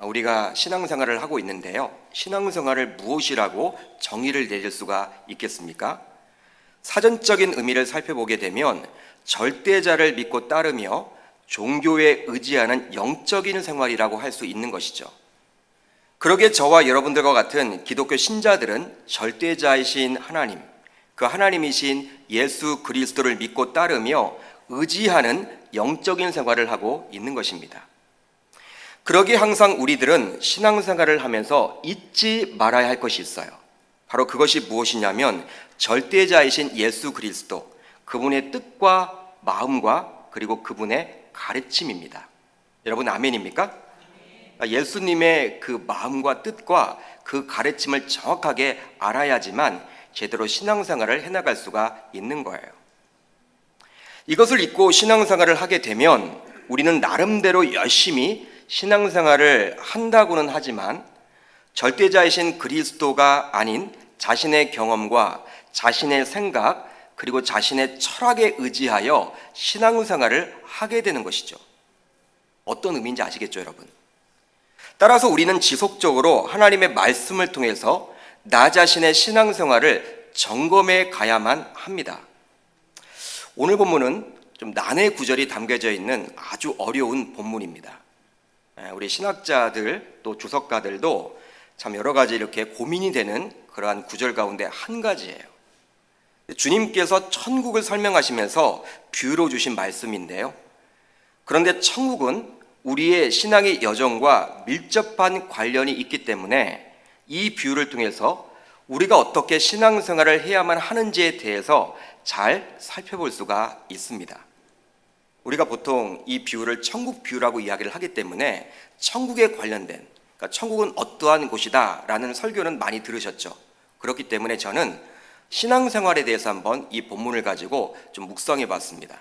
우리가 신앙생활을 하고 있는데요. 신앙생활을 무엇이라고 정의를 내릴 수가 있겠습니까? 사전적인 의미를 살펴보게 되면 절대자를 믿고 따르며 종교에 의지하는 영적인 생활이라고 할 수 있는 것이죠. 그러기에 저와 여러분들과 같은 기독교 신자들은 절대자이신 하나님, 그 하나님이신 예수 그리스도를 믿고 따르며 의지하는 영적인 생활을 하고 있는 것입니다. 그러기에 항상 우리들은 신앙생활을 하면서 잊지 말아야 할 것이 있어요. 바로 그것이 무엇이냐면 절대자이신 예수 그리스도, 그분의 뜻과 마음과 그리고 그분의 가르침입니다. 여러분 아멘입니까? 예수님의 그 마음과 뜻과 그 가르침을 정확하게 알아야지만 제대로 신앙생활을 해나갈 수가 있는 거예요. 이것을 잊고 신앙생활을 하게 되면 우리는 나름대로 열심히 신앙생활을 한다고는 하지만 절대자이신 그리스도가 아닌 자신의 경험과 자신의 생각 그리고 자신의 철학에 의지하여 신앙생활을 하게 되는 것이죠. 어떤 의미인지 아시겠죠, 여러분? 따라서 우리는 지속적으로 하나님의 말씀을 통해서 나 자신의 신앙생활을 점검해 가야만 합니다. 오늘 본문은 좀 난해 구절이 담겨져 있는 아주 어려운 본문입니다. 우리 신학자들 또 주석가들도 참 여러 가지 이렇게 고민이 되는 그러한 구절 가운데 한 가지예요. 주님께서 천국을 설명하시면서 비유로 주신 말씀인데요. 그런데 천국은 우리의 신앙의 여정과 밀접한 관련이 있기 때문에 이 비유를 통해서 우리가 어떻게 신앙생활을 해야만 하는지에 대해서 잘 살펴볼 수가 있습니다. 우리가 보통 이 비유를 천국 비유라고 이야기를 하기 때문에 천국에 관련된, 그러니까 천국은 어떠한 곳이다 라는 설교는 많이 들으셨죠. 그렇기 때문에 저는 신앙생활에 대해서 한번 이 본문을 가지고 좀 묵상해 봤습니다.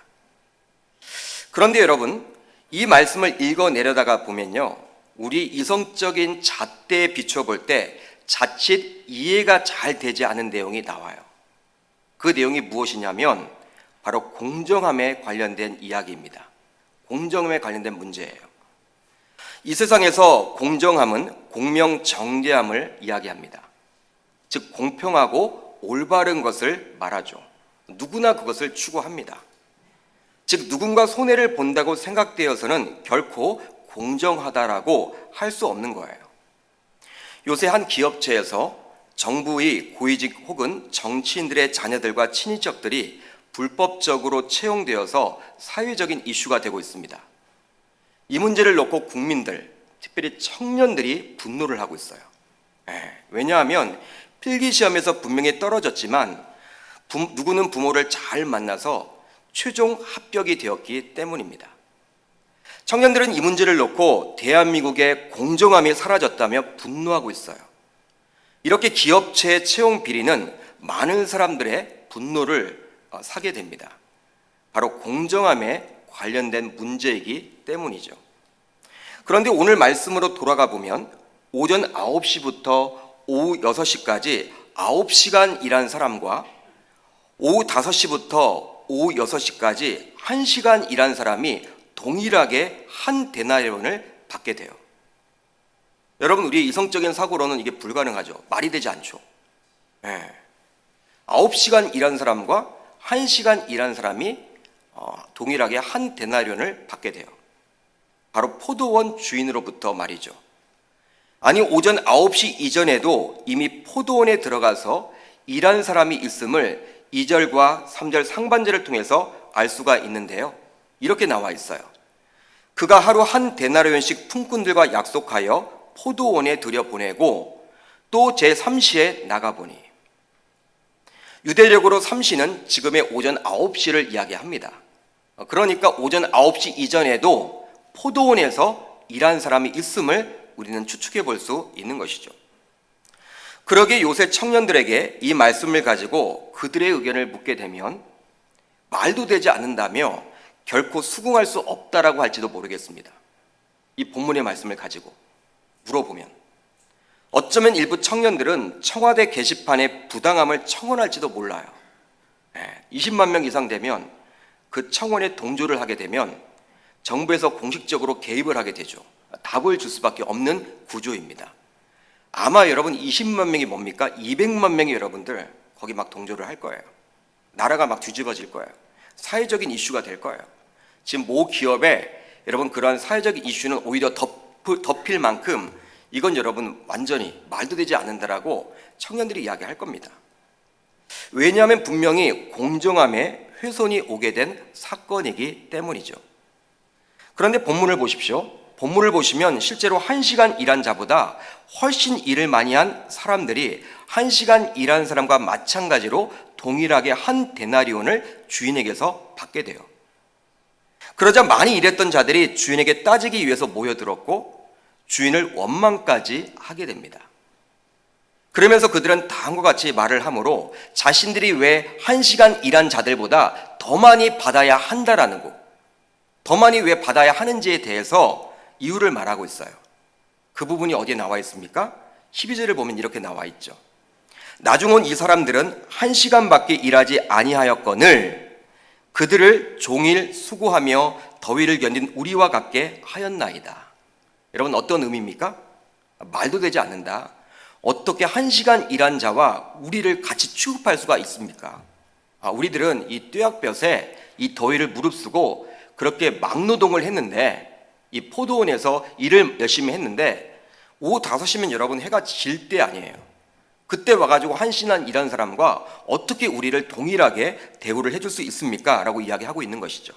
그런데 여러분, 이 말씀을 읽어내려다가 보면요, 우리 이성적인 잣대에 비춰볼 때 자칫 이해가 잘 되지 않은 내용이 나와요. 그 내용이 무엇이냐면 바로 공정함에 관련된 이야기입니다. 공정함에 관련된 문제예요. 이 세상에서 공정함은 공명정대함을 이야기합니다. 즉 공평하고 올바른 것을 말하죠. 누구나 그것을 추구합니다. 즉 누군가 손해를 본다고 생각되어서는 결코 공정하다라고 할 수 없는 거예요. 요새 한 기업체에서 정부의 고위직 혹은 정치인들의 자녀들과 친인척들이 불법적으로 채용되어서 사회적인 이슈가 되고 있습니다. 이 문제를 놓고 국민들, 특별히 청년들이 분노를 하고 있어요. 왜냐하면 필기시험에서 분명히 떨어졌지만 누구는 부모를 잘 만나서 최종 합격이 되었기 때문입니다. 청년들은 이 문제를 놓고 대한민국의 공정함이 사라졌다며 분노하고 있어요. 이렇게 기업체 채용 비리는 많은 사람들의 분노를 사게 됩니다. 바로 공정함에 관련된 문제이기 때문이죠. 그런데 오늘 말씀으로 돌아가 보면 오전 9시부터 오후 6시까지 9시간 일한 사람과 오후 5시부터 오후 6시까지 1시간 일한 사람이 동일하게 한 데나리온을 받게 돼요. 여러분, 우리의 이성적인 사고로는 이게 불가능하죠. 말이 되지 않죠. 9시간 일한 사람과 1시간 일한 사람이 동일하게 한 데나리온을 받게 돼요. 바로 포도원 주인으로부터 말이죠. 아니, 오전 9시 이전에도 이미 포도원에 들어가서 일한 사람이 있음을 2절과 3절 상반절을 통해서 알 수가 있는데요. 이렇게 나와 있어요. 그가 하루 한 데나리온씩 품꾼들과 약속하여 포도원에 들여보내고 또 제3시에 나가보니, 유대력으로 3시는 지금의 오전 9시를 이야기합니다. 그러니까 오전 9시 이전에도 포도원에서 일한 사람이 있음을 우리는 추측해 볼 수 있는 것이죠. 그러기에 요새 청년들에게 이 말씀을 가지고 그들의 의견을 묻게 되면 말도 되지 않는다며 결코 수긍할 수 없다라고 할지도 모르겠습니다. 이 본문의 말씀을 가지고 물어보면 어쩌면 일부 청년들은 청와대 게시판에 부당함을 청원할지도 몰라요. 20만 명 이상 되면 그 청원에 동조를 하게 되면 정부에서 공식적으로 개입을 하게 되죠. 답을 줄 수밖에 없는 구조입니다. 아마 여러분 20만 명이 뭡니까? 200만 명이 여러분들 거기 막 동조를 할 거예요. 나라가 막 뒤집어질 거예요. 사회적인 이슈가 될 거예요. 지금 모 기업에 여러분 그러한 사회적인 이슈는 오히려 덮일 만큼 이건 여러분 완전히 말도 되지 않는다라고 청년들이 이야기할 겁니다. 왜냐하면 분명히 공정함에 훼손이 오게 된 사건이기 때문이죠. 그런데 본문을 보십시오. 본문을 보시면 실제로 1시간 일한 자보다 훨씬 일을 많이 한 사람들이 1시간 일한 사람과 마찬가지로 동일하게 한 데나리온을 주인에게서 받게 돼요. 그러자 많이 일했던 자들이 주인에게 따지기 위해서 모여들었고 주인을 원망까지 하게 됩니다. 그러면서 그들은 다음과 같이 말을 하므로 자신들이 왜 1시간 일한 자들보다 더 많이 받아야 한다라는 거, 더 많이 왜 받아야 하는지에 대해서 이유를 말하고 있어요. 그 부분이 어디에 나와 있습니까? 12절을 보면 이렇게 나와 있죠. 나중 온 이 사람들은 1시간밖에 일하지 아니하였거늘 그들을 종일 수고하며 더위를 견딘 우리와 같게 하였나이다. 여러분 어떤 의미입니까? 말도 되지 않는다. 어떻게 1시간 일한 자와 우리를 같이 취급할 수가 있습니까? 우리들은 이 뙤약볕에 이 더위를 무릅쓰고 그렇게 막노동을 했는데 이 포도원에서 일을 열심히 했는데 오후 5시면 여러분 해가 질 때 아니에요. 그때 와가지고 1시간 일한 사람과 어떻게 우리를 동일하게 대우를 해줄 수 있습니까? 라고 이야기하고 있는 것이죠.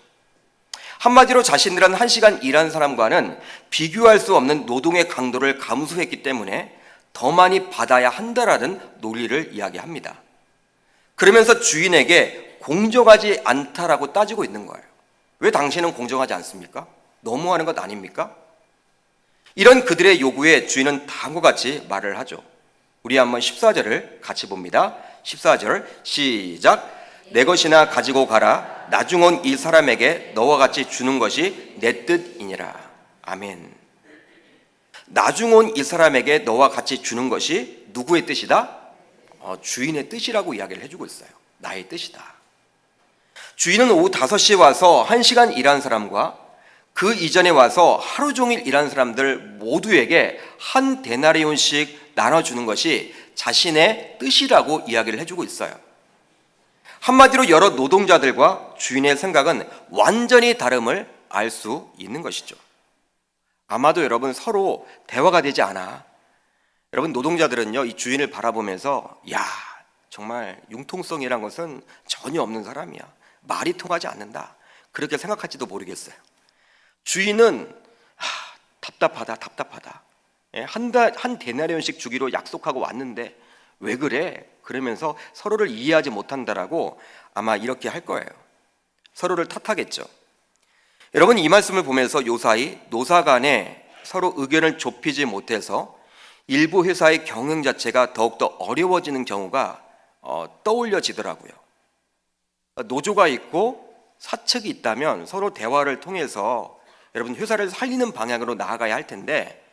한마디로 자신들은 1시간 일한 사람과는 비교할 수 없는 노동의 강도를 감수했기 때문에 더 많이 받아야 한다라는 논리를 이야기합니다. 그러면서 주인에게 공정하지 않다라고 따지고 있는 거예요. 왜 당신은 공정하지 않습니까? 너무하는 것 아닙니까? 이런 그들의 요구에 주인은 다음과 같이 말을 하죠. 우리 한번 14절을 같이 봅니다. 14절 시작. 내 것이나 가지고 가라. 나중 온 이 사람에게 너와 같이 주는 것이 내 뜻이니라. 아멘. 나중 온 이 사람에게 너와 같이 주는 것이 누구의 뜻이다? 주인의 뜻이라고 이야기를 해주고 있어요. 나의 뜻이다. 주인은 오후 5시에 와서 1시간 일한 사람과 그 이전에 와서 하루 종일 일한 사람들 모두에게 한 데나리온씩 나눠주는 것이 자신의 뜻이라고 이야기를 해주고 있어요. 한마디로 여러 노동자들과 주인의 생각은 완전히 다름을 알 수 있는 것이죠. 아마도 여러분 서로 대화가 되지 않아. 여러분 노동자들은요 이 주인을 바라보면서 야 정말 융통성이란 것은 전혀 없는 사람이야. 말이 통하지 않는다. 그렇게 생각할지도 모르겠어요. 주인은 답답하다. 한 데나리온씩 주기로 약속하고 왔는데 왜 그래? 그러면서 서로를 이해하지 못한다라고 아마 이렇게 할 거예요. 서로를 탓하겠죠. 여러분 이 말씀을 보면서 요사이 노사 간에 서로 의견을 좁히지 못해서 일부 회사의 경영 자체가 더욱더 어려워지는 경우가 떠올려지더라고요. 노조가 있고 사측이 있다면 서로 대화를 통해서 여러분 회사를 살리는 방향으로 나아가야 할 텐데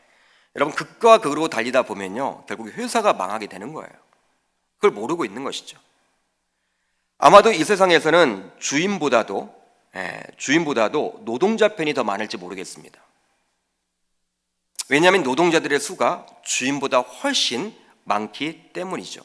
여러분 극과 극으로 달리다 보면요 결국 회사가 망하게 되는 거예요. 그걸 모르고 있는 것이죠. 아마도 이 세상에서는 주인보다도 노동자 편이 더 많을지 모르겠습니다. 왜냐하면 노동자들의 수가 주인보다 훨씬 많기 때문이죠.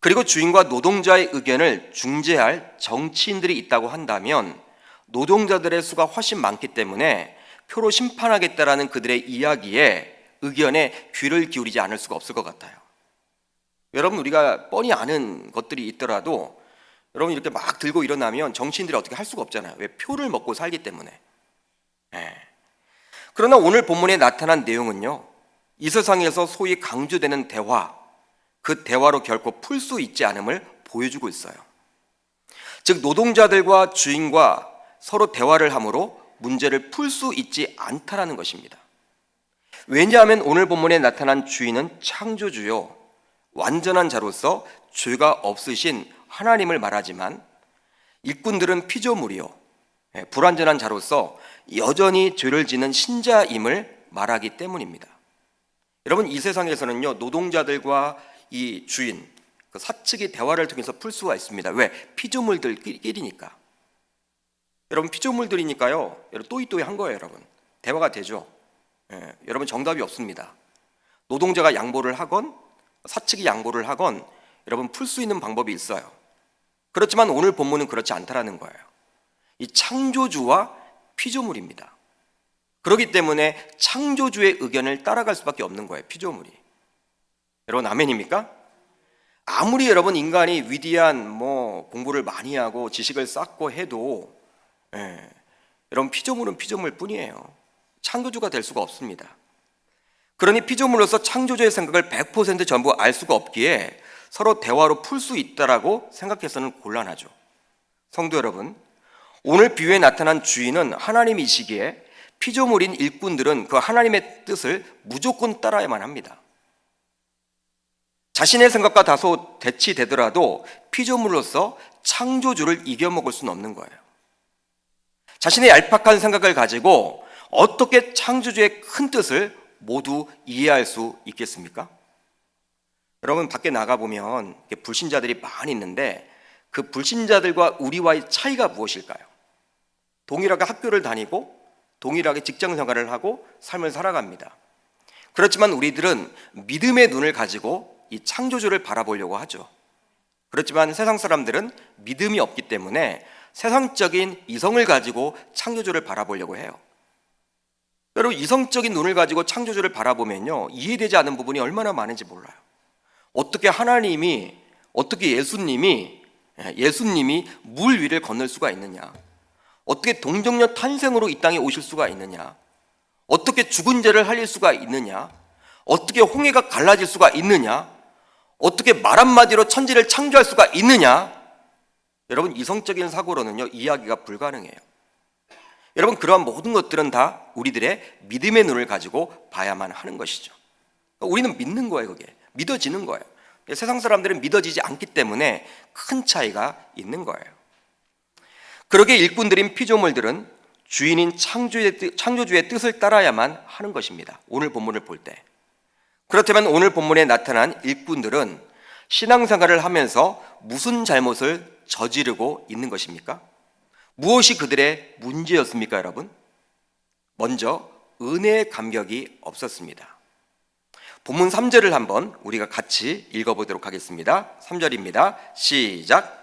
그리고 주인과 노동자의 의견을 중재할 정치인들이 있다고 한다면 노동자들의 수가 훨씬 많기 때문에 표로 심판하겠다라는 그들의 이야기에 의견에 귀를 기울이지 않을 수가 없을 것 같아요. 여러분 우리가 뻔히 아는 것들이 있더라도 여러분 이렇게 막 들고 일어나면 정치인들이 어떻게 할 수가 없잖아요. 왜? 표를 먹고 살기 때문에. 그러나 오늘 본문에 나타난 내용은요 이 세상에서 소위 강조되는 대화, 그 대화로 결코 풀 수 있지 않음을 보여주고 있어요. 즉 노동자들과 주인과 서로 대화를 함으로 문제를 풀 수 있지 않다라는 것입니다. 왜냐하면 오늘 본문에 나타난 주인은 창조주요 완전한 자로서 죄가 없으신 하나님을 말하지만 일꾼들은 피조물이요 불완전한 자로서 여전히 죄를 짓는 신자임을 말하기 때문입니다. 여러분 이 세상에서는요 노동자들과 이 주인 그 사측의 대화를 통해서 풀 수가 있습니다. 왜? 피조물들끼리니까. 여러분 피조물들이니까요. 여러분 또이또이한 거예요, 여러분. 대화가 되죠. 여러분 정답이 없습니다. 노동자가 양보를 하건 사측이 양보를 하건 여러분 풀 수 있는 방법이 있어요. 그렇지만 오늘 본문은 그렇지 않다라는 거예요. 이 창조주와 피조물입니다. 그렇기 때문에 창조주의 의견을 따라갈 수밖에 없는 거예요, 피조물이. 여러분 아멘입니까? 아무리 여러분 인간이 위대한 공부를 많이 하고 지식을 쌓고 해도 여러분 피조물은 피조물 뿐이에요. 창조주가 될 수가 없습니다. 그러니 피조물로서 창조주의 생각을 100% 전부 알 수가 없기에 서로 대화로 풀 수 있다라고 생각해서는 곤란하죠. 성도 여러분, 오늘 비유에 나타난 주인은 하나님이시기에 피조물인 일꾼들은 그 하나님의 뜻을 무조건 따라야만 합니다. 자신의 생각과 다소 대치되더라도 피조물로서 창조주를 이겨먹을 수는 없는 거예요. 자신의 얄팍한 생각을 가지고 어떻게 창조주의 큰 뜻을 모두 이해할 수 있겠습니까? 여러분 밖에 나가보면 불신자들이 많이 있는데 그 불신자들과 우리와의 차이가 무엇일까요? 동일하게 학교를 다니고 동일하게 직장 생활을 하고 삶을 살아갑니다. 그렇지만 우리들은 믿음의 눈을 가지고 이 창조주를 바라보려고 하죠. 그렇지만 세상 사람들은 믿음이 없기 때문에 세상적인 이성을 가지고 창조주를 바라보려고 해요. 여러분 이성적인 눈을 가지고 창조주를 바라보면요 이해되지 않는 부분이 얼마나 많은지 몰라요. 어떻게 하나님이, 어떻게 예수님이 물 위를 건널 수가 있느냐, 어떻게 동정녀 탄생으로 이 땅에 오실 수가 있느냐, 어떻게 죽은 죄를 살릴 수가 있느냐, 어떻게 홍해가 갈라질 수가 있느냐, 어떻게 말 한마디로 천지를 창조할 수가 있느냐. 여러분 이성적인 사고로는요 이야기가 불가능해요. 여러분 그러한 모든 것들은 다 우리들의 믿음의 눈을 가지고 봐야만 하는 것이죠. 우리는 믿는 거예요. 그게 믿어지는 거예요. 세상 사람들은 믿어지지 않기 때문에 큰 차이가 있는 거예요. 그러게 일꾼들인 피조물들은 주인인 창조주의 뜻을 따라야만 하는 것입니다. 오늘 본문을 볼 때. 그렇다면 오늘 본문에 나타난 일꾼들은 신앙생활을 하면서 무슨 잘못을 저지르고 있는 것입니까? 무엇이 그들의 문제였습니까, 여러분? 먼저 은혜의 감격이 없었습니다. 본문 3절을 한번 우리가 같이 읽어보도록 하겠습니다. 3절입니다. 시작.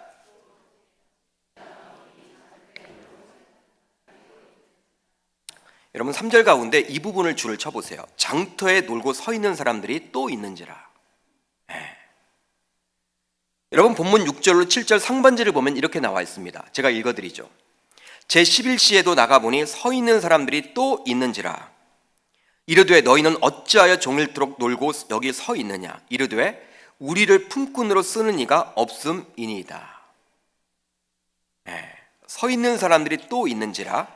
여러분 3절 가운데 이 부분을 줄을 쳐보세요. 장터에 놀고 서 있는 사람들이 또 있는지라. 여러분 본문 6절로 7절 상반절을 보면 이렇게 나와 있습니다. 제가 읽어드리죠. 제11시에도 나가보니 서 있는 사람들이 또 있는지라. 이르되 너희는 어찌하여 종일토록 놀고 여기 서 있느냐. 이르되 우리를 품꾼으로 쓰는 이가 없음이니이다. 서 있는 사람들이 또 있는지라.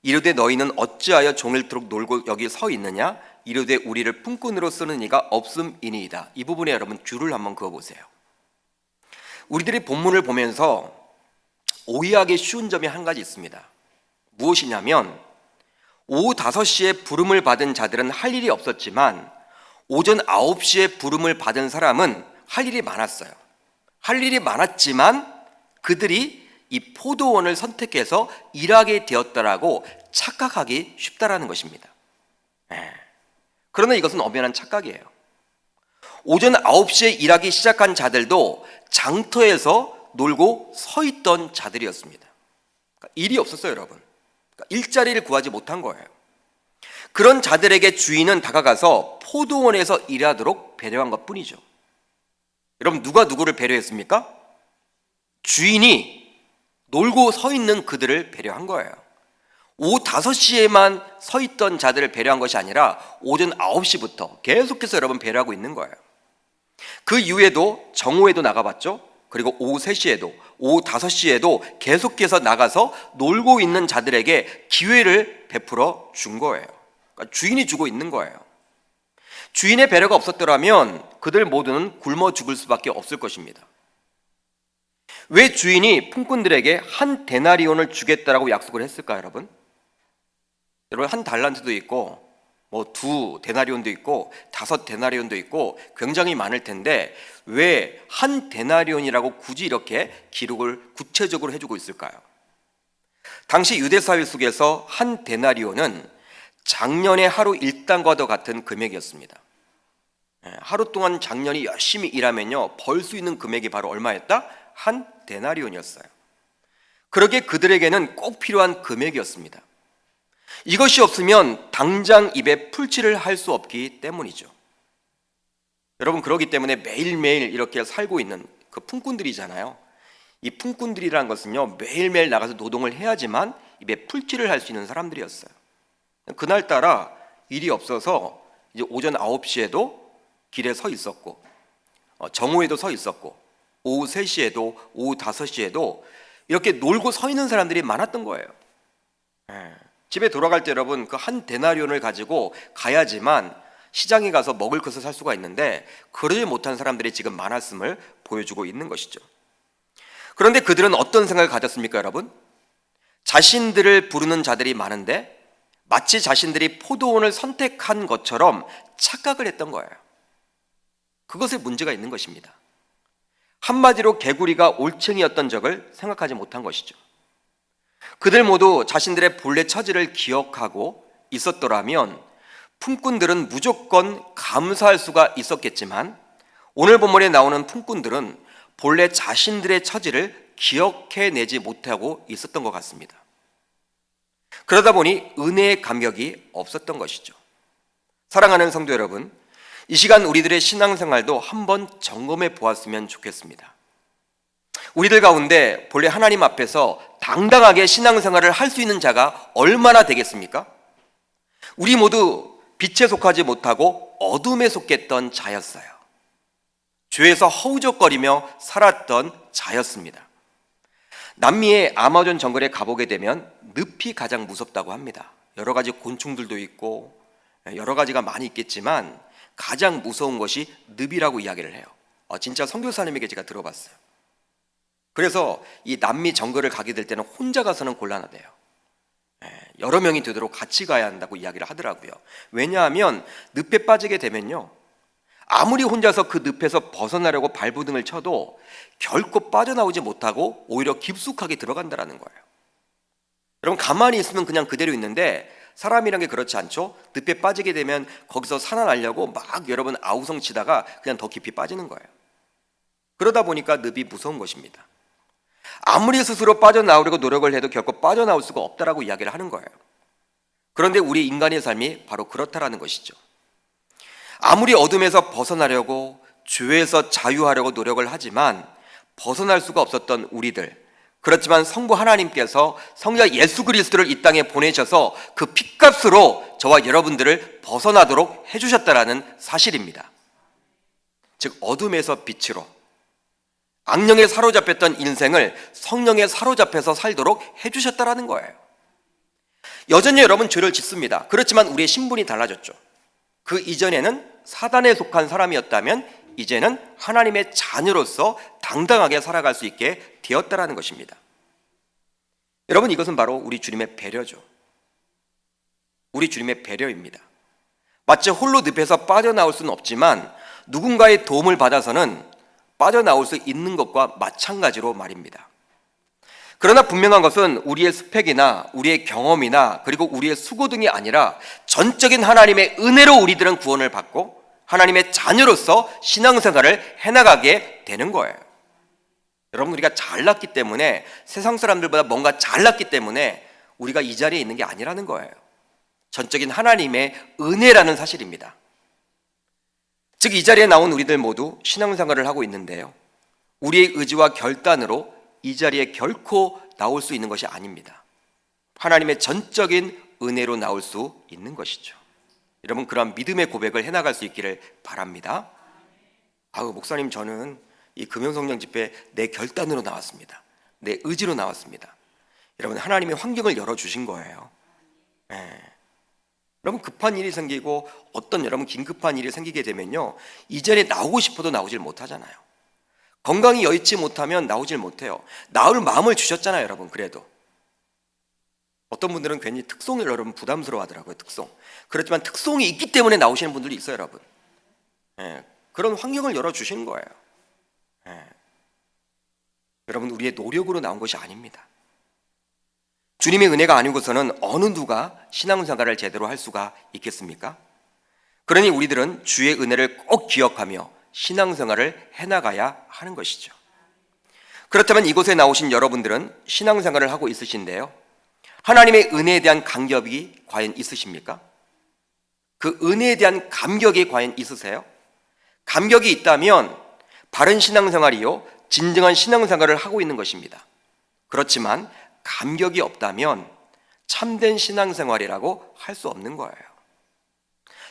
이르되 너희는 어찌하여 종일토록 놀고 여기 서 있느냐. 이르되 우리를 품꾼으로 쓰는 이가 없음이니이다. 이 부분에 여러분 줄을 한번 그어보세요. 우리들이 본문을 보면서 오해하기 쉬운 점이 한 가지 있습니다. 무엇이냐면 오후 5시에 부름을 받은 자들은 할 일이 없었지만 오전 9시에 부름을 받은 사람은 할 일이 많았어요. 할 일이 많았지만 그들이 이 포도원을 선택해서 일하게 되었다라고 착각하기 쉽다라는 것입니다. 그러나 이것은 엄연한 착각이에요. 오전 9시에 일하기 시작한 자들도 장터에서 놀고 서 있던 자들이었습니다. 그러니까 일이 없었어요, 여러분. 그러니까 일자리를 구하지 못한 거예요. 그런 자들에게 주인은 다가가서 포도원에서 일하도록 배려한 것뿐이죠. 여러분 누가 누구를 배려했습니까? 주인이 놀고 서 있는 그들을 배려한 거예요. 오후 5시에만 서 있던 자들을 배려한 것이 아니라 오전 9시부터 계속해서 여러분 배려하고 있는 거예요. 그 이후에도 정오에도 나가봤죠. 그리고 오후 3시에도 오후 5시에도 계속해서 나가서 놀고 있는 자들에게 기회를 베풀어 준 거예요. 그러니까 주인이 주고 있는 거예요. 주인의 배려가 없었더라면 그들 모두는 굶어 죽을 수밖에 없을 것입니다. 왜 주인이 품꾼들에게 한 데나리온을 주겠다라고 약속을 했을까요, 여러분? 여러분 한 달란트도 있고 두 데나리온도 있고 5 데나리온도 있고 굉장히 많을 텐데 왜 한 데나리온이라고 굳이 이렇게 기록을 구체적으로 해주고 있을까요? 당시 유대 사회 속에서 한 데나리온은 작년의 하루 일당과도 같은 금액이었습니다. 하루 동안 작년이 열심히 일하면요, 벌 수 있는 금액이 바로 얼마였다? 한 데나리온이었어요. 그러기에 그들에게는 꼭 필요한 금액이었습니다. 이것이 없으면 당장 입에 풀칠을 할 수 없기 때문이죠. 여러분, 그러기 때문에 매일매일 이렇게 살고 있는 그 품꾼들이잖아요. 이 품꾼들이라는 것은요, 매일매일 나가서 노동을 해야지만 입에 풀칠을 할 수 있는 사람들이었어요. 그날따라 일이 없어서 이제 오전 9시에도 길에 서 있었고, 정오에도 서 있었고, 오후 3시에도, 오후 5시에도 이렇게 놀고 서 있는 사람들이 많았던 거예요. 집에 돌아갈 때 여러분, 그 한 데나리온을 가지고 가야지만 시장에 가서 먹을 것을 살 수가 있는데, 그러지 못한 사람들이 지금 많았음을 보여주고 있는 것이죠. 그런데 그들은 어떤 생각을 가졌습니까, 여러분? 자신들을 부르는 자들이 많은데 마치 자신들이 포도원을 선택한 것처럼 착각을 했던 거예요. 그것에 문제가 있는 것입니다. 한마디로 개구리가 올챙이였던 적을 생각하지 못한 것이죠. 그들 모두 자신들의 본래 처지를 기억하고 있었더라면 품꾼들은 무조건 감사할 수가 있었겠지만, 오늘 본문에 나오는 품꾼들은 본래 자신들의 처지를 기억해내지 못하고 있었던 것 같습니다. 그러다 보니 은혜의 감격이 없었던 것이죠. 사랑하는 성도 여러분, 이 시간 우리들의 신앙생활도 한번 점검해 보았으면 좋겠습니다. 우리들 가운데 본래 하나님 앞에서 당당하게 신앙생활을 할 수 있는 자가 얼마나 되겠습니까? 우리 모두 빛에 속하지 못하고 어둠에 속했던 자였어요. 죄에서 허우적거리며 살았던 자였습니다. 남미의 아마존 정글에 가보게 되면 늪이 가장 무섭다고 합니다. 여러 가지 곤충들도 있고 여러 가지가 많이 있겠지만 가장 무서운 것이 늪이라고 이야기를 해요. 진짜 선교사님에게 제가 들어봤어요. 그래서 이 남미 정글을 가게 될 때는 혼자 가서는 곤란하대요. 여러 명이 되도록 같이 가야 한다고 이야기를 하더라고요. 왜냐하면 늪에 빠지게 되면요, 아무리 혼자서 그 늪에서 벗어나려고 발부등을 쳐도 결코 빠져나오지 못하고 오히려 깊숙하게 들어간다는 거예요. 여러분, 가만히 있으면 그냥 그대로 있는데 사람이란 게 그렇지 않죠? 늪에 빠지게 되면 거기서 살아나려고 막 여러분 아우성 치다가 그냥 더 깊이 빠지는 거예요. 그러다 보니까 늪이 무서운 것입니다. 아무리 스스로 빠져나오려고 노력을 해도 결코 빠져나올 수가 없다라고 이야기를 하는 거예요. 그런데 우리 인간의 삶이 바로 그렇다라는 것이죠. 아무리 어둠에서 벗어나려고, 죄에서 자유하려고 노력을 하지만 벗어날 수가 없었던 우리들, 그렇지만 성부 하나님께서 성자 예수 그리스도를 이 땅에 보내셔서 그 핏값으로 저와 여러분들을 벗어나도록 해주셨다라는 사실입니다. 즉, 어둠에서 빛으로, 악령에 사로잡혔던 인생을 성령에 사로잡혀서 살도록 해주셨다라는 거예요. 여전히 여러분 죄를 짓습니다. 그렇지만 우리의 신분이 달라졌죠. 그 이전에는 사단에 속한 사람이었다면 이제는 하나님의 자녀로서 당당하게 살아갈 수 있게 되었다라는 것입니다. 여러분, 이것은 바로 우리 주님의 배려죠. 우리 주님의 배려입니다. 마치 홀로 늪에서 빠져나올 수는 없지만 누군가의 도움을 받아서는 빠져나올 수 있는 것과 마찬가지로 말입니다. 그러나 분명한 것은 우리의 스펙이나 우리의 경험이나 그리고 우리의 수고 등이 아니라 전적인 하나님의 은혜로 우리들은 구원을 받고 하나님의 자녀로서 신앙생활을 해나가게 되는 거예요. 여러분, 우리가 잘났기 때문에, 세상 사람들보다 뭔가 잘났기 때문에 우리가 이 자리에 있는 게 아니라는 거예요. 전적인 하나님의 은혜라는 사실입니다. 즉, 이 자리에 나온 우리들 모두 신앙생활을 하고 있는데요, 우리의 의지와 결단으로 이 자리에 결코 나올 수 있는 것이 아닙니다. 하나님의 전적인 은혜로 나올 수 있는 것이죠. 여러분, 그런 믿음의 고백을 해나갈 수 있기를 바랍니다. 목사님, 저는 이 금요성령 집회 내 결단으로 나왔습니다. 내 의지로 나왔습니다. 여러분, 하나님이 환경을 열어주신 거예요. 여러분, 급한 일이 생기고 어떤 여러분 긴급한 일이 생기게 되면요, 이 자리에 나오고 싶어도 나오질 못하잖아요. 건강이 여의치 못하면 나오질 못해요. 나올 마음을 주셨잖아요, 여러분. 그래도 어떤 분들은 괜히 특송을 여러분 부담스러워 하더라고요. 특송. 그렇지만 특송이 있기 때문에 나오시는 분들이 있어요, 여러분. 그런 환경을 열어주신 거예요. 여러분, 우리의 노력으로 나온 것이 아닙니다. 주님의 은혜가 아니고서는 어느 누가 신앙생활을 제대로 할 수가 있겠습니까? 그러니 우리들은 주의 은혜를 꼭 기억하며 신앙생활을 해나가야 하는 것이죠. 그렇다면 이곳에 나오신 여러분들은 신앙생활을 하고 있으신데요, 하나님의 은혜에 대한 감격이 과연 있으십니까? 그 은혜에 대한 감격이 과연 있으세요? 감격이 있다면 바른 신앙생활이요, 진정한 신앙생활을 하고 있는 것입니다. 그렇지만 감격이 없다면 참된 신앙생활이라고 할 수 없는 거예요.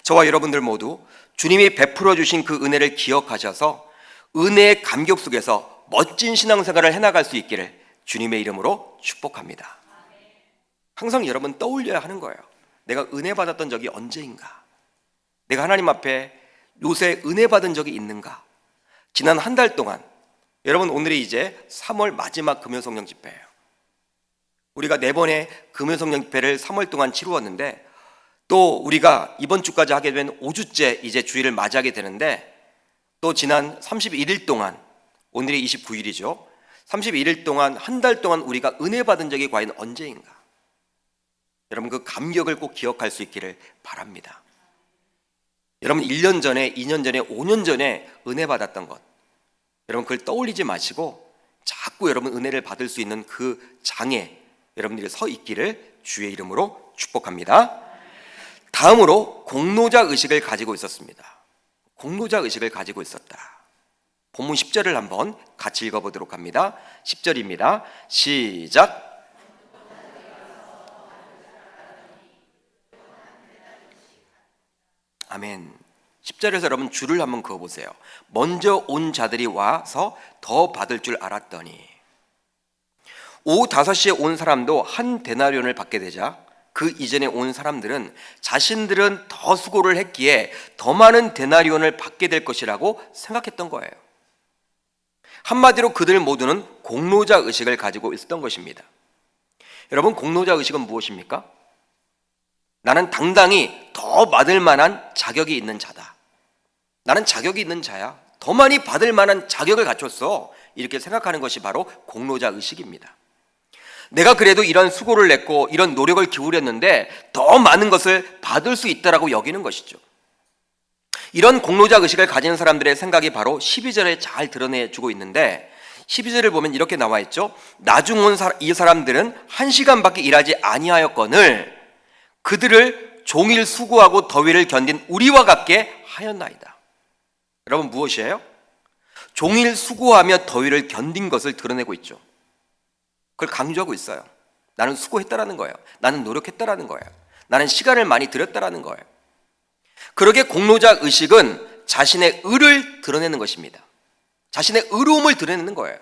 저와 여러분들 모두 주님이 베풀어 주신 그 은혜를 기억하셔서 은혜의 감격 속에서 멋진 신앙생활을 해나갈 수 있기를 주님의 이름으로 축복합니다. 항상 여러분 떠올려야 하는 거예요. 내가 은혜 받았던 적이 언제인가? 내가 하나님 앞에 요새 은혜 받은 적이 있는가? 지난 한 달 동안, 여러분 오늘이 이제 3월 마지막 금요성령 집회예요. 우리가 4번의 금요성령 집회를 3월 동안 치루었는데, 또 우리가 이번 주까지 하게 된 5주째 이제 주일을 맞이하게 되는데, 또 지난 31일 동안, 오늘이 29일이죠. 31일 동안, 한 달 동안 우리가 은혜 받은 적이 과연 언제인가? 여러분 그 감격을 꼭 기억할 수 있기를 바랍니다. 여러분 1년 전에, 2년 전에, 5년 전에 은혜 받았던 것, 여러분 그걸 떠올리지 마시고 자꾸 여러분 은혜를 받을 수 있는 그 장에 여러분들이 서 있기를 주의 이름으로 축복합니다. 다음으로 공로자 의식을 가지고 있었습니다. 공로자 의식을 가지고 있었다. 본문 10절을 한번 같이 읽어보도록 합니다. 10절입니다. 시작. 아멘. 10절에서 여러분 줄을 한번 그어보세요. 먼저 온 자들이 와서 더 받을 줄 알았더니, 오후 5시에 온 사람도 한 데나리온을 받게 되자 그 이전에 온 사람들은 자신들은 더 수고를 했기에 더 많은 데나리온을 받게 될 것이라고 생각했던 거예요. 한마디로 그들 모두는 공로자 의식을 가지고 있었던 것입니다. 여러분 공로자 의식은 무엇입니까? 나는 당당히 더 받을 만한 자격이 있는 자다. 나는 자격이 있는 자야. 더 많이 받을 만한 자격을 갖췄어. 이렇게 생각하는 것이 바로 공로자 의식입니다. 내가 그래도 이런 수고를 냈고 이런 노력을 기울였는데 더 많은 것을 받을 수 있다라고 여기는 것이죠. 이런 공로자 의식을 가진 사람들의 생각이 바로 12절에 잘 드러내주고 있는데, 12절을 보면 이렇게 나와 있죠. 나중 온 이 사람들은 1시간밖에 일하지 아니하였거늘 그들을 종일 수고하고 더위를 견딘 우리와 같게 하였나이다. 여러분 무엇이에요? 종일 수고하며 더위를 견딘 것을 드러내고 있죠. 그걸 강조하고 있어요. 나는 수고했다라는 거예요. 나는 노력했다라는 거예요. 나는 시간을 많이 들였다라는 거예요. 그러게 공로자 의식은 자신의 의를 드러내는 것입니다. 자신의 의로움을 드러내는 거예요.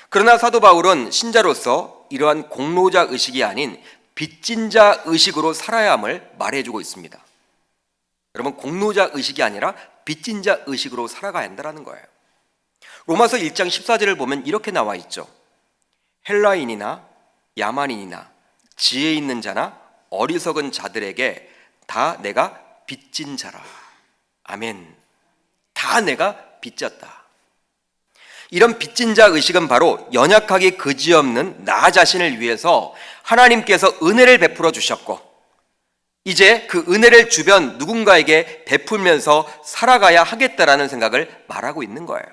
그러나 사도 바울은 신자로서 이러한 공로자 의식이 아닌 빚진 자 의식으로 살아야 함을 말해주고 있습니다. 여러분 공로자 의식이 아니라 빚진 자 의식으로 살아가야 한다는 거예요. 로마서 1장 14절을 보면 이렇게 나와 있죠. 헬라인이나 야만인이나 지혜 있는 자나 어리석은 자들에게 다 내가 빚진 자라. 아멘. 다 내가 빚졌다. 이런 빚진 자 의식은 바로 연약하기 그지없는 나 자신을 위해서 하나님께서 은혜를 베풀어 주셨고, 이제 그 은혜를 주변 누군가에게 베풀면서 살아가야 하겠다라는 생각을 말하고 있는 거예요.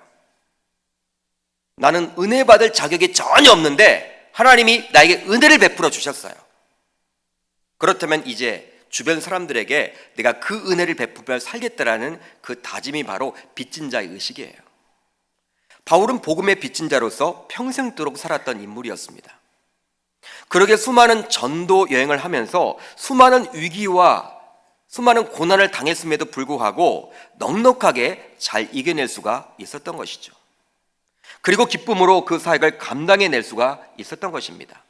나는 은혜 받을 자격이 전혀 없는데 하나님이 나에게 은혜를 베풀어 주셨어요. 그렇다면 이제 주변 사람들에게 내가 그 은혜를 베풀며 살겠다라는 그 다짐이 바로 빚진 자의 의식이에요. 바울은 복음의 빚진 자로서 평생도록 살았던 인물이었습니다. 그러게 수많은 전도 여행을 하면서 수많은 위기와 수많은 고난을 당했음에도 불구하고 넉넉하게 잘 이겨낼 수가 있었던 것이죠. 그리고 기쁨으로 그 사역을 감당해낼 수가 있었던 것입니다.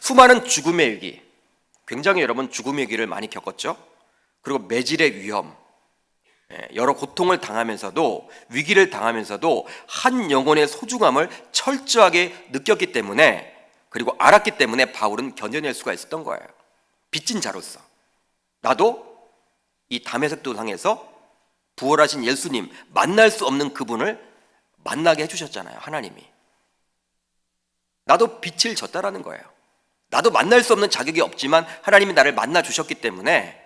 수많은 죽음의 위기, 굉장히 여러분 죽음의 위기를 많이 겪었죠. 그리고 매질의 위험, 여러 고통을 당하면서도, 위기를 당하면서도 한 영혼의 소중함을 철저하게 느꼈기 때문에, 그리고 알았기 때문에 바울은 견뎌낼 수가 있었던 거예요. 빚진 자로서 나도 이 다메섹 도상에서 부활하신 예수님, 만날 수 없는 그분을 만나게 해주셨잖아요. 하나님이. 나도 빚을 졌다라는 거예요. 나도 만날 수 없는 자격이 없지만 하나님이 나를 만나 주셨기 때문에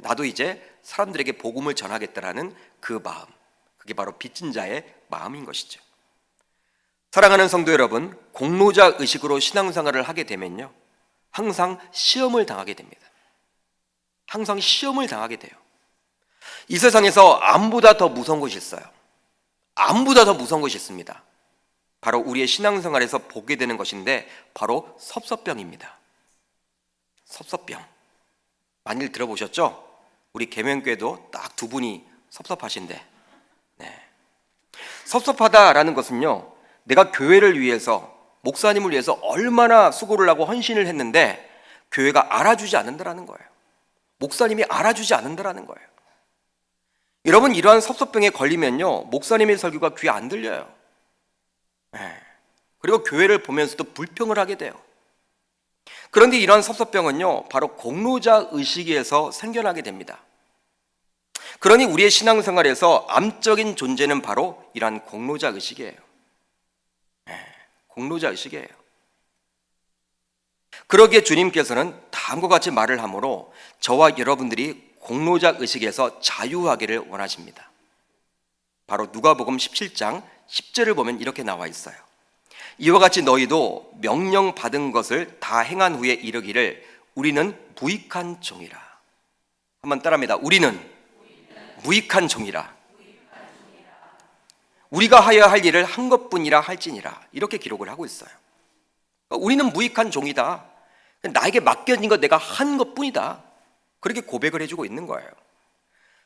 나도 이제 사람들에게 복음을 전하겠다라는 그 마음, 그게 바로 빚진 자의 마음인 것이죠. 사랑하는 성도 여러분, 공로자 의식으로 신앙생활을 하게 되면요, 항상 시험을 당하게 됩니다. 항상 시험을 당하게 돼요. 이 세상에서 암보다 더 무서운 것이 있어요. 암보다 더 무서운 것이 있습니다. 바로 우리의 신앙생활에서 보게 되는 것인데 바로 섭섭병입니다. 섭섭병. 많이 들어보셨죠? 우리 계명교회도 딱 두 분이 섭섭하신데, 섭섭하다라는 것은요, 내가 교회를 위해서, 목사님을 위해서 얼마나 수고를 하고 헌신을 했는데 교회가 알아주지 않는다라는 거예요. 목사님이 알아주지 않는다라는 거예요. 여러분, 이러한 섭섭병에 걸리면요, 목사님의 설교가 귀에 안 들려요. 그리고 교회를 보면서도 불평을 하게 돼요. 그런데 이러한 섭섭병은요, 바로 공로자 의식에서 생겨나게 됩니다. 그러니 우리의 신앙생활에서 암적인 존재는 바로 이러한 공로자 의식이에요. 공로자 의식이에요. 그러기에 주님께서는 다음과 같이 말을 하므로 저와 여러분들이 공로자 의식에서 자유하기를 원하십니다. 바로 누가복음 17장 10절을 보면 이렇게 나와 있어요. 이와 같이 너희도 명령 받은 것을 다 행한 후에 이르기를 우리는 무익한 종이라. 한번 따라합니다. 우리는 무익한 종이라. 우리가 하여야 할 일을 한 것뿐이라 할지니라. 이렇게 기록을 하고 있어요. 우리는 무익한 종이다. 나에게 맡겨진 것 내가 한 것뿐이다. 그렇게 고백을 해주고 있는 거예요.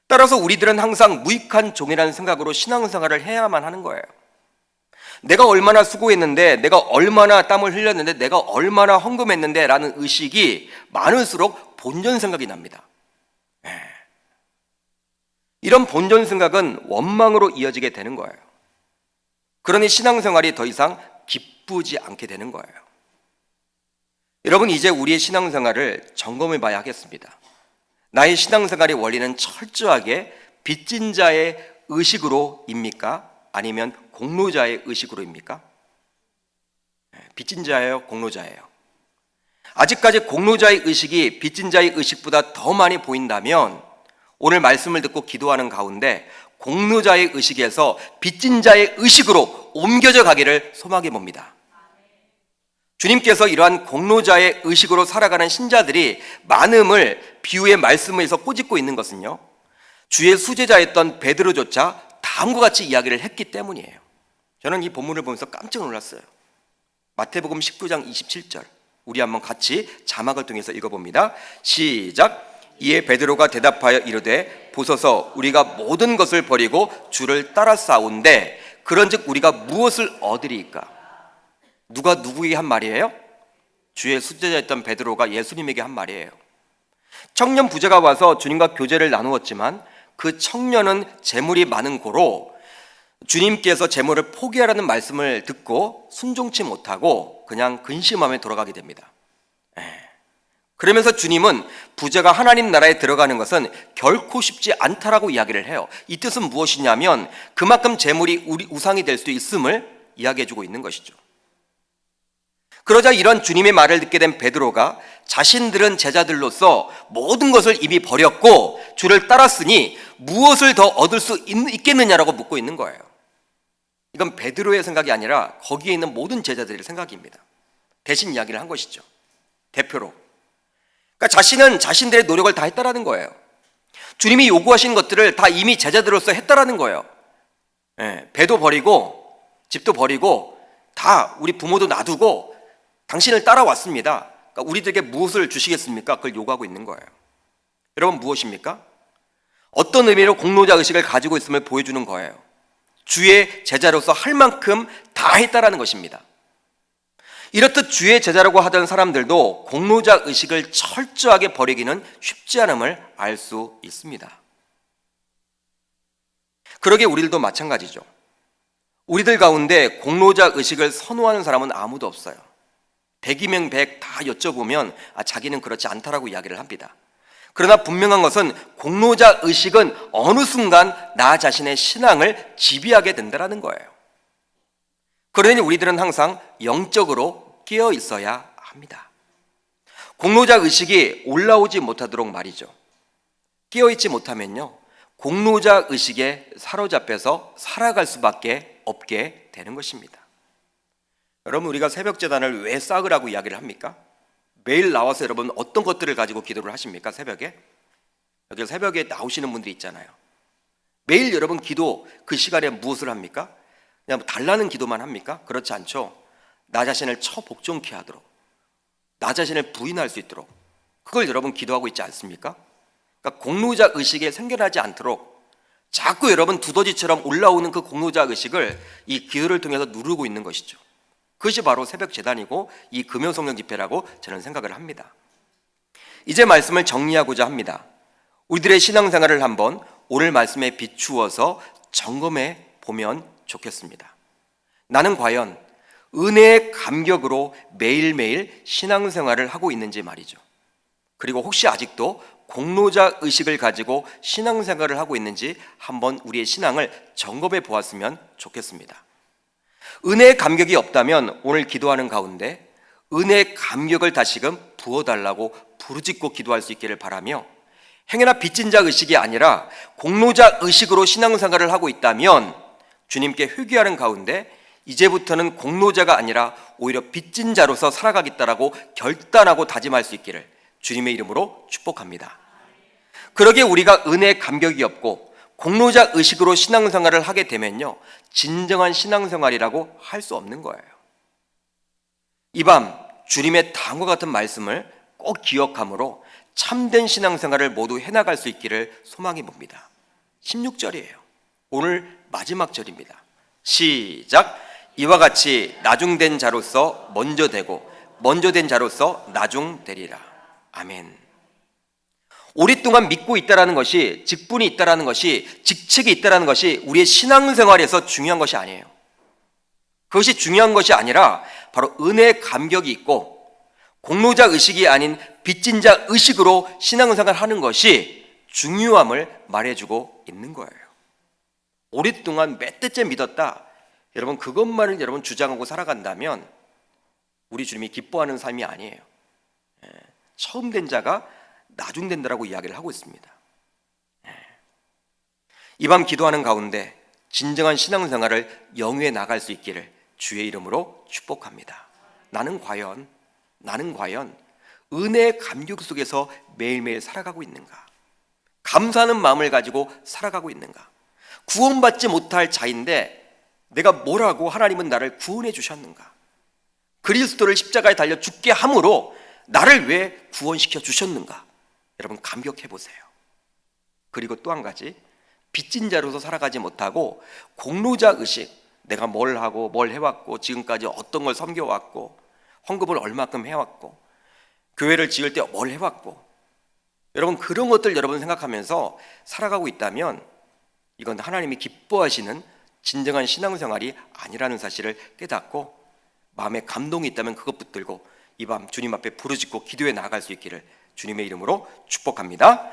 따라서 우리들은 항상 무익한 종이라는 생각으로 신앙생활을 해야만 하는 거예요. 내가 얼마나 수고했는데, 내가 얼마나 땀을 흘렸는데, 내가 얼마나 헌금했는데 라는 의식이 많을수록 본전 생각이 납니다. 이런 본전 생각은 원망으로 이어지게 되는 거예요. 그러니 신앙생활이 더 이상 기쁘지 않게 되는 거예요. 여러분, 이제 우리의 신앙생활을 점검해 봐야 하겠습니다. 나의 신앙생활의 원리는 철저하게 빚진 자의 의식으로입니까? 아니면 공로자의 의식으로입니까? 빚진 자예요? 공로자예요? 아직까지 공로자의 의식이 빚진 자의 의식보다 더 많이 보인다면 오늘 말씀을 듣고 기도하는 가운데 공로자의 의식에서 빚진 자의 의식으로 옮겨져 가기를 소망해 봅니다. 주님께서 이러한 공로자의 의식으로 살아가는 신자들이 많음을 비유의 말씀에서 꼬집고 있는 것은요, 주의 수제자였던 베드로조차 다음과 같이 이야기를 했기 때문이에요. 저는 이 본문을 보면서 깜짝 놀랐어요. 마태복음 19장 27절, 우리 한번 같이 자막을 통해서 읽어봅니다. 시작. 이에 베드로가 대답하여 이르되 보소서 우리가 모든 것을 버리고 주를 따라 싸운데 그런즉 우리가 무엇을 얻으리이까? 누가 누구에게 한 말이에요? 주의 수제자였던 베드로가 예수님에게 한 말이에요. 청년 부자가 와서 주님과 교제를 나누었지만 그 청년은 재물이 많은 고로 주님께서 재물을 포기하라는 말씀을 듣고 순종치 못하고 그냥 근심하며 돌아가게 됩니다. 그러면서 주님은 부자가 하나님 나라에 들어가는 것은 결코 쉽지 않다라고 이야기를 해요. 이 뜻은 무엇이냐면 그만큼 재물이 우리 우상이 될 수도 있음을 이야기해주고 있는 것이죠. 그러자 이런 주님의 말을 듣게 된 베드로가 자신들은 제자들로서 모든 것을 이미 버렸고 주를 따랐으니 무엇을 더 얻을 수 있겠느냐라고 묻고 있는 거예요. 이건 베드로의 생각이 아니라 거기에 있는 모든 제자들의 생각입니다. 대신 이야기를 한 것이죠. 대표로. 그러니까 자신은 자신들의 노력을 다 했다라는 거예요. 주님이 요구하신 것들을 다 이미 제자들로서 했다라는 거예요. 배도 버리고 집도 버리고 다 우리 부모도 놔두고 당신을 따라왔습니다. 그러니까 우리들에게 무엇을 주시겠습니까? 그걸 요구하고 있는 거예요. 여러분, 무엇입니까? 어떤 의미로 공로자 의식을 가지고 있음을 보여주는 거예요. 주의 제자로서 할 만큼 다 했다라는 것입니다. 이렇듯 주의 제자라고 하던 사람들도 공로자 의식을 철저하게 버리기는 쉽지 않음을 알 수 있습니다. 그러게 우리들도 마찬가지죠. 우리들 가운데 공로자 의식을 선호하는 사람은 아무도 없어요. 100이면 100 다 여쭤보면 자기는 그렇지 않다라고 이야기를 합니다. 그러나 분명한 것은 공로자 의식은 어느 순간 나 자신의 신앙을 지배하게 된다는 거예요. 그러니 우리들은 항상 영적으로 깨어 있어야 합니다. 공로자 의식이 올라오지 못하도록 말이죠. 깨어있지 못하면요, 공로자 의식에 사로잡혀서 살아갈 수밖에 없게 되는 것입니다. 여러분, 우리가 새벽 제단을 왜 쌓으라고 이야기를 합니까? 매일 나와서 여러분 어떤 것들을 가지고 기도를 하십니까? 새벽에? 여기 새벽에 나오시는 분들이 있잖아요. 매일 여러분 기도 그 시간에 무엇을 합니까? 그냥 달라는 기도만 합니까? 그렇지 않죠. 나 자신을 처복종케 하도록, 나 자신을 부인할 수 있도록, 그걸 여러분 기도하고 있지 않습니까? 그러니까 공로자 의식에 생겨나지 않도록 자꾸 여러분 두더지처럼 올라오는 그 공로자 의식을 이 기도를 통해서 누르고 있는 것이죠. 그것이 바로 새벽 제단이고 이 금요성령 집회라고 저는 생각을 합니다. 이제 말씀을 정리하고자 합니다. 우리들의 신앙생활을 한번 오늘 말씀에 비추어서 점검해 보면 좋겠습니다. 나는 과연 은혜의 감격으로 매일매일 신앙생활을 하고 있는지 말이죠. 그리고 혹시 아직도 공로자 의식을 가지고 신앙생활을 하고 있는지 한번 우리의 신앙을 점검해 보았으면 좋겠습니다. 은혜의 감격이 없다면 오늘 기도하는 가운데 은혜의 감격을 다시금 부어달라고 부르짖고 기도할 수 있기를 바라며, 행여나 빚진 자 의식이 아니라 공로자 의식으로 신앙생활을 하고 있다면 주님께 회개하는 가운데 이제부터는 공로자가 아니라 오히려 빚진 자로서 살아가겠다라고 결단하고 다짐할 수 있기를 주님의 이름으로 축복합니다. 그러기에 우리가 은혜의 감격이 없고 공로자 의식으로 신앙생활을 하게 되면요, 진정한 신앙생활이라고 할 수 없는 거예요. 이 밤 주님의 다음과 같은 말씀을 꼭 기억함으로 참된 신앙생활을 모두 해나갈 수 있기를 소망해 봅니다. 16절이에요. 오늘 마지막 절입니다. 시작. 이와 같이 나중된 자로서 먼저 되고 먼저 된 자로서 나중되리라. 아멘. 오랫동안 믿고 있다라는 것이, 직분이 있다라는 것이, 직책이 있다라는 것이 우리의 신앙생활에서 중요한 것이 아니에요. 그것이 중요한 것이 아니라 바로 은혜의 감격이 있고 공로자 의식이 아닌 빚진 자 의식으로 신앙생활을 하는 것이 중요함을 말해주고 있는 거예요. 오랫동안 몇 대째 믿었다, 여러분 그것만을 여러분 주장하고 살아간다면 우리 주님이 기뻐하는 삶이 아니에요. 처음 된 자가 나중 된다라고 이야기를 하고 있습니다. 이 밤 기도하는 가운데 진정한 신앙생활을 영위해 나갈 수 있기를 주의 이름으로 축복합니다. 나는 과연 은혜의 감격 속에서 매일매일 살아가고 있는가? 감사하는 마음을 가지고 살아가고 있는가? 구원받지 못할 자인데 내가 뭐라고 하나님은 나를 구원해 주셨는가? 그리스도를 십자가에 달려 죽게 함으로 나를 왜 구원시켜 주셨는가? 여러분 감격해 보세요. 그리고 또 한 가지, 빚진 자로서 살아가지 못하고 공로자 의식, 내가 뭘 하고 뭘 해왔고 지금까지 어떤 걸 섬겨왔고 헌금을 얼마큼 해왔고 교회를 지을 때 뭘 해왔고, 여러분 그런 것들 여러분 생각하면서 살아가고 있다면 이건 하나님이 기뻐하시는 진정한 신앙생활이 아니라는 사실을 깨닫고 마음에 감동이 있다면 그것 붙들고 이 밤 주님 앞에 부르짖고 기도해 나아갈 수 있기를 주님의 이름으로 축복합니다.